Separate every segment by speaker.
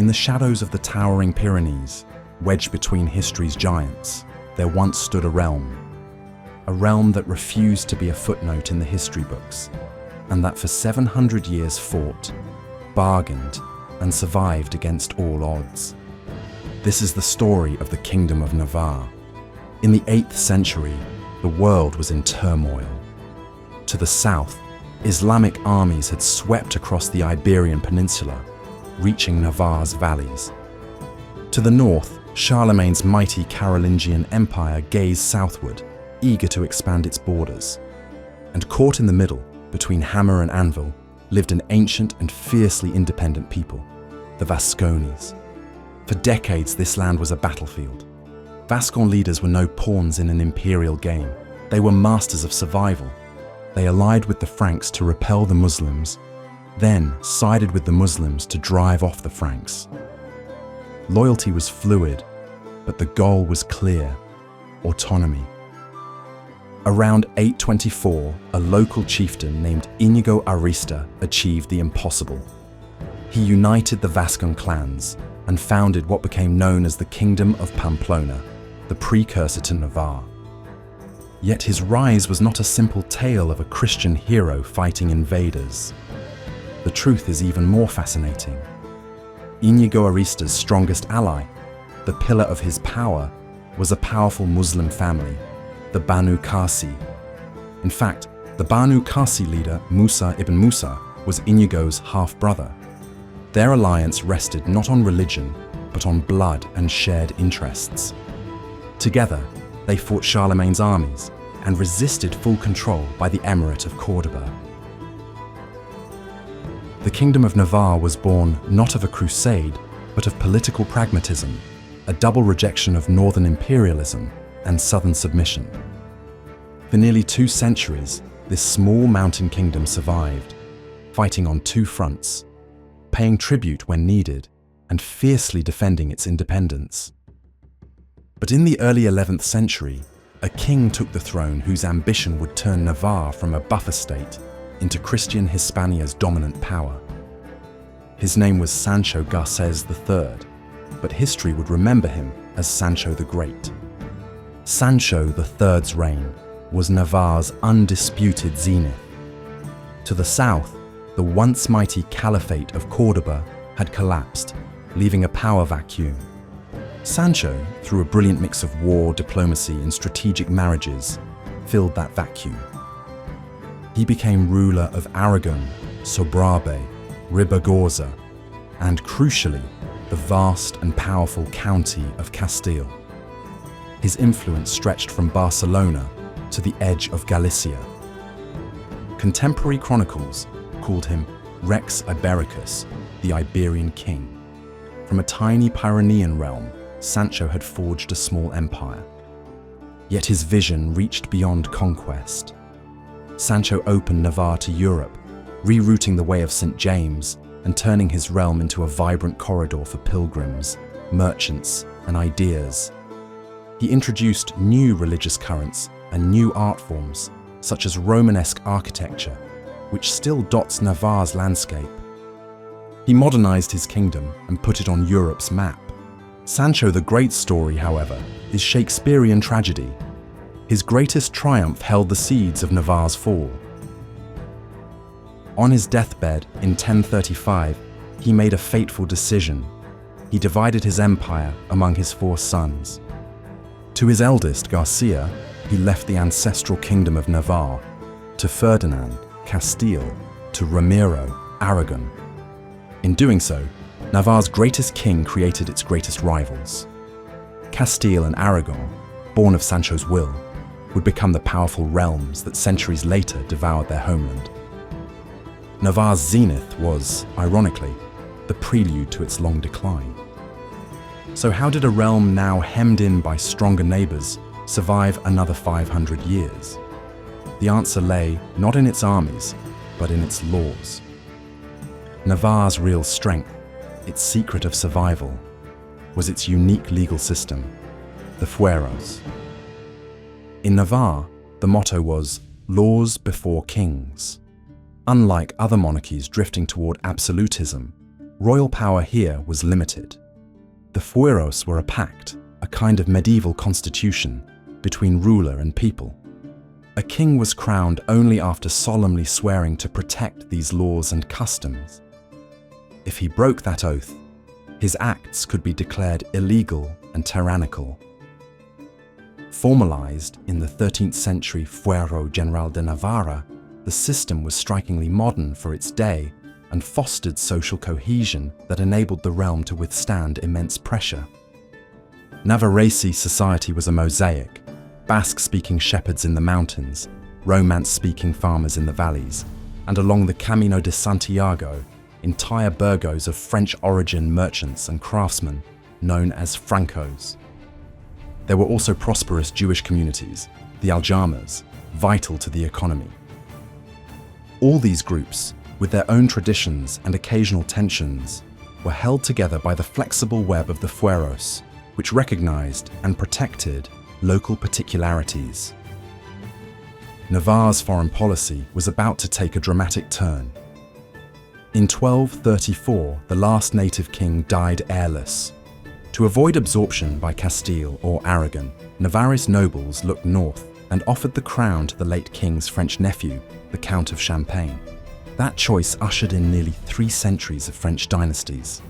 Speaker 1: In the shadows of the towering Pyrenees, wedged between history's giants, there once stood a realm that refused to be a footnote in the history books, and that for 700 years fought, bargained, and survived against all odds. This is the story of the Kingdom of Navarre. In the 8th century, the world was in turmoil. To the south, Islamic armies had swept across the Iberian Peninsula, reaching Navarre's valleys. To the north, Charlemagne's mighty Carolingian Empire gazed southward, eager to expand its borders. And caught in the middle, between hammer and anvil, lived an ancient and fiercely independent people, the Vascones. For decades, this land was a battlefield. Vascon leaders were no pawns in an imperial game. They were masters of survival. They allied with the Franks to repel the Muslims, then sided with the Muslims to drive off the Franks. Loyalty was fluid, but the goal was clear: autonomy. Around 824, a local chieftain named Íñigo Arista achieved the impossible. He united the Vascon clans and founded what became known as the Kingdom of Pamplona, the precursor to Navarre. Yet his rise was not a simple tale of a Christian hero fighting invaders. The truth is even more fascinating. Íñigo Arista's strongest ally, the pillar of his power, was a powerful Muslim family, the Banu Qasi. In fact, the Banu Qasi leader, Musa ibn Musa, was Íñigo's half-brother. Their alliance rested not on religion, but on blood and shared interests. Together, they fought Charlemagne's armies and resisted full control by the Emirate of Córdoba. The Kingdom of Navarre was born not of a crusade, but of political pragmatism, a double rejection of northern imperialism and southern submission. For nearly 2 centuries, this small mountain kingdom survived, fighting on 2 fronts, paying tribute when needed, and fiercely defending its independence. But in the early 11th century, a king took the throne whose ambition would turn Navarre from a buffer state into Christian Hispania's dominant power. His name was Sancho III, but history would remember him as Sancho the Great. Sancho III's reign was Navarre's undisputed zenith. To the south, the once mighty Caliphate of Córdoba had collapsed, leaving a power vacuum. Sancho, through a brilliant mix of war, diplomacy, and strategic marriages, filled that vacuum. He became ruler of Aragon, Sobrarbe, Ribagorza, and crucially, the vast and powerful county of Castile. His influence stretched from Barcelona to the edge of Galicia. Contemporary chronicles called him Rex Ibericus, the Iberian king. From a tiny Pyrenean realm, Sancho had forged a small empire. Yet his vision reached beyond conquest. Sancho opened Navarre to Europe, rerouting the way of St. James and turning his realm into a vibrant corridor for pilgrims, merchants, and ideas. He introduced new religious currents and new art forms, such as Romanesque architecture, which still dots Navarre's landscape. He modernized his kingdom and put it on Europe's map. Sancho the Great's story, however, is Shakespearean tragedy. His greatest triumph held the seeds of Navarre's fall. On his deathbed in 1035, he made a fateful decision. He divided his empire among his 4 sons. To his eldest, Garcia, he left the ancestral Kingdom of Navarre, to Ferdinand, Castile, to Ramiro, Aragon. In doing so, Navarre's greatest king created its greatest rivals. Castile and Aragon, born of Sancho's will, would become the powerful realms that centuries later devoured their homeland. Navarre's zenith was, ironically, the prelude to its long decline. So how did a realm now hemmed in by stronger neighbors survive another 500 years? The answer lay not in its armies, but in its laws. Navarre's real strength, its secret of survival, was its unique legal system, the Fueros. In Navarre, the motto was laws before kings. Unlike other monarchies drifting toward absolutism, royal power here was limited. The Fueros were a pact, a kind of medieval constitution, between ruler and people. A king was crowned only after solemnly swearing to protect these laws and customs. If he broke that oath, his acts could be declared illegal and tyrannical. Formalized in the 13th century Fuero General de Navarre, the system was strikingly modern for its day and fostered social cohesion that enabled the realm to withstand immense pressure. Navarrese society was a mosaic: Basque-speaking shepherds in the mountains, Romance-speaking farmers in the valleys, and along the Camino de Santiago, entire burgos of French-origin merchants and craftsmen known as Francos. There were also prosperous Jewish communities, the Aljamas, vital to the economy. All these groups, with their own traditions and occasional tensions, were held together by the flexible web of the Fueros, which recognized and protected local particularities. Navarre's foreign policy was about to take a dramatic turn. In 1234, the last native king died heirless. To avoid absorption by Castile or Aragon, Navarre's nobles looked north and offered the crown to the late king's French nephew, the Count of Champagne. That choice ushered in nearly 3 centuries of French dynasties.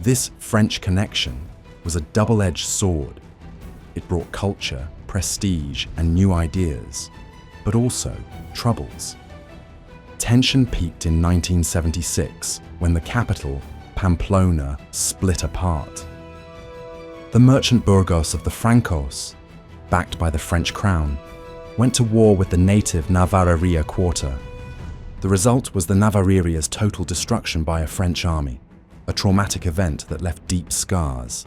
Speaker 1: This French connection was a double-edged sword. It brought culture, prestige, and new ideas, but also troubles. Tension peaked in 1976 when the capital, Pamplona, split apart. The merchant burgos of the Francos, backed by the French crown, went to war with the native Navarreria quarter. The result was the Navarreria's total destruction by a French army, a traumatic event that left deep scars.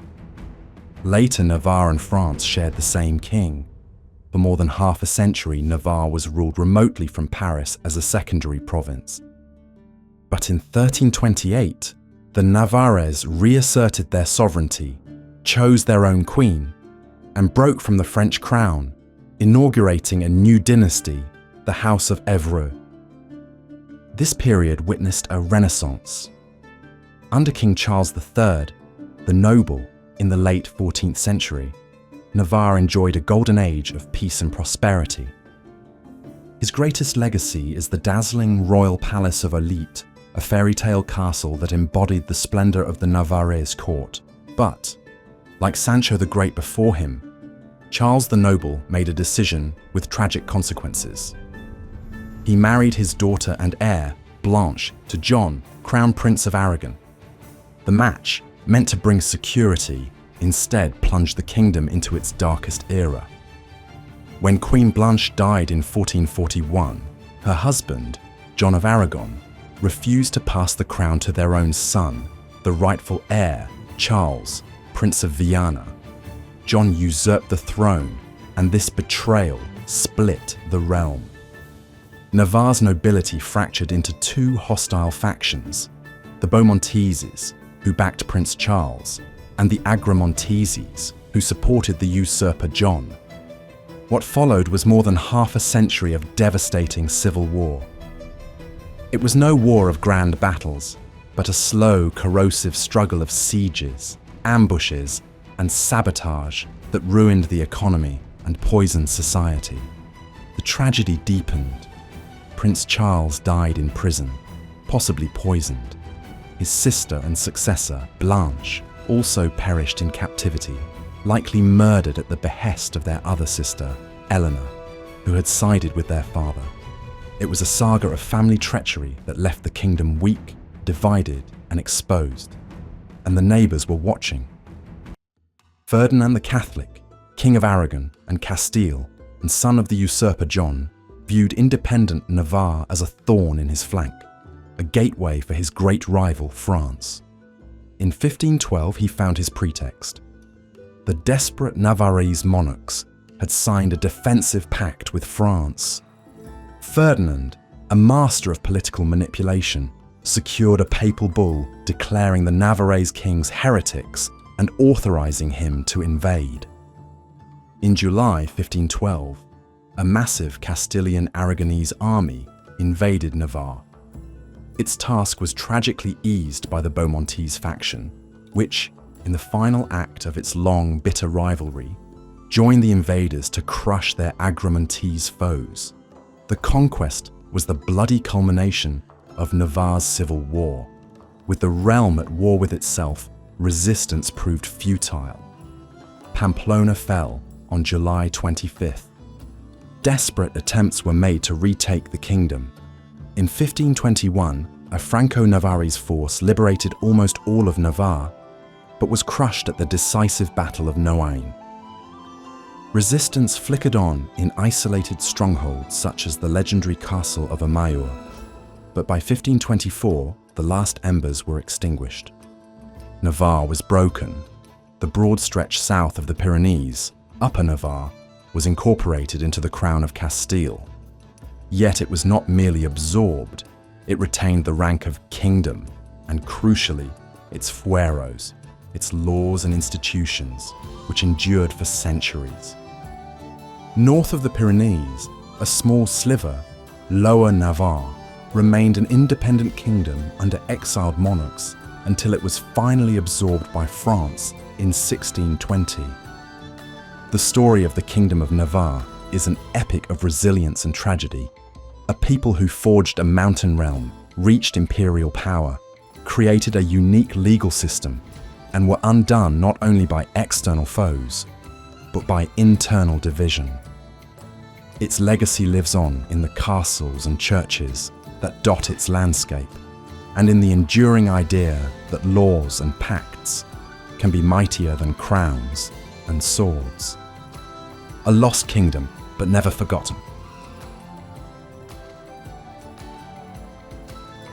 Speaker 1: Later, Navarre and France shared the same king. For more than half a century, Navarre was ruled remotely from Paris as a secondary province. But in 1328, the Navarres reasserted their sovereignty, chose their own queen, and broke from the French crown, inaugurating a new dynasty, the House of Evreux. This period witnessed a renaissance. Under King Charles III, the noble, in the late 14th century, Navarre enjoyed a golden age of peace and prosperity. His greatest legacy is the dazzling royal palace of Olite, a fairy tale castle that embodied the splendor of the Navarrese court. But, like Sancho the Great before him, Charles the Noble made a decision with tragic consequences. He married his daughter and heir, Blanche, to John, Crown Prince of Aragon. The match, meant to bring security, instead plunged the kingdom into its darkest era. When Queen Blanche died in 1441, her husband, John of Aragon, refused to pass the crown to their own son, the rightful heir, Charles, Prince of Viana. John usurped the throne, and this betrayal split the realm. Navarre's nobility fractured into 2 hostile factions: the Beaumonteses, who backed Prince Charles, and the Agramonteses, who supported the usurper John. What followed was more than half a century of devastating civil war. It was no war of grand battles, but a slow, corrosive struggle of sieges, ambushes, and sabotage that ruined the economy and poisoned society. The tragedy deepened. Prince Charles died in prison, possibly poisoned. His sister and successor, Blanche, also perished in captivity, likely murdered at the behest of their other sister, Eleanor, who had sided with their father. It was a saga of family treachery that left the kingdom weak, divided, and exposed. And the neighbours were watching. Ferdinand the Catholic, King of Aragon and Castile, and son of the usurper John, viewed independent Navarre as a thorn in his flank, a gateway for his great rival France. In 1512, he found his pretext. The desperate Navarrese monarchs had signed a defensive pact with France. Ferdinand, a master of political manipulation, secured a papal bull declaring the Navarrese kings heretics and authorizing him to invade. In July 1512, a massive Castilian Aragonese army invaded Navarre. Its task was tragically eased by the Beaumontese faction, which, in the final act of its long, bitter rivalry, joined the invaders to crush their Agramontese foes. The conquest was the bloody culmination of Navarre's civil war. With the realm at war with itself, resistance proved futile. Pamplona fell on July 25th. Desperate attempts were made to retake the kingdom. In 1521, a Franco-Navarrese force liberated almost all of Navarre, but was crushed at the decisive Battle of Noailles. Resistance flickered on in isolated strongholds such as the legendary castle of Amaiur, but by 1524, the last embers were extinguished. Navarre was broken. The broad stretch south of the Pyrenees, Upper Navarre, was incorporated into the crown of Castile. Yet it was not merely absorbed, it retained the rank of kingdom, and crucially, its fueros, its laws and institutions, which endured for centuries. North of the Pyrenees, a small sliver, Lower Navarre, remained an independent kingdom under exiled monarchs until it was finally absorbed by France in 1620. The story of the Kingdom of Navarre is an epic of resilience and tragedy. A people who forged a mountain realm, reached imperial power, created a unique legal system, and were undone not only by external foes, but by internal division. Its legacy lives on in the castles and churches that dot its landscape, and in the enduring idea that laws and pacts can be mightier than crowns and swords. A lost kingdom, but never forgotten.